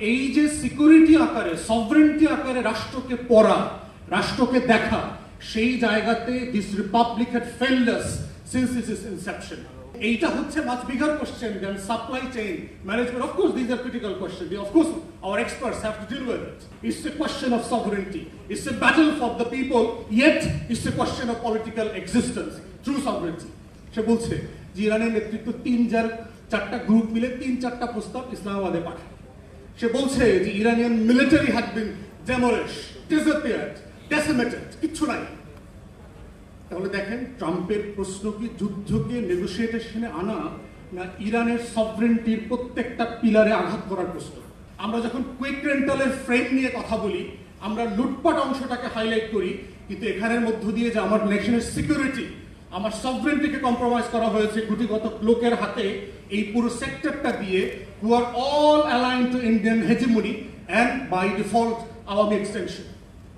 এই যে সিকিউরিটি আকারে সভরেন্টি আকারে রাষ্ট্রকে পড়া, রাষ্ট্রকে দেখা, সেই জায়গাতে this republic had failed us since its inception. এইটা হচ্ছে much bigger question than supply chain management. Of course, these are critical questions. Of course, our experts have to deal with it. It's a question of sovereignty. It's a battle for the people, yet it's a question of political existence through sovereignty. সে বলছে যে ইরানের নেতৃত্ব 3-4টা group মিলে 3-4টা প্রস্তাব ইসলামাবাদে পাঠায়। সে বলছে যে Iranian military had been demolished, disappeared, decimated, কিচ্ছু নাই। তাহলে দেখেন, ট্রাম্পের প্রশ্ন কি যুদ্ধকে নেগোসিয়েশনে আনা, না ইরানের সভরেন্টির প্রত্যেকটা পিলারে আঘাত করার প্রশ্ন? আমরা যখন কুইক রেন্টালের ফ্রেম নিয়ে কথা বলি, আমরা লুটপাট অংশটাকে হাইলাইট করি, কিন্তু এখানের মধ্য দিয়ে যে আমার নেশনের সিকিউরিটি, আমার সভরেন্টিকে কম্প্রোমাইজ করা হয়েছে গুটিগত লোকের হাতে, এই পুরো সেক্টরটা দিয়ে, who are all aligned to Indian hegemony and by default Awami extension.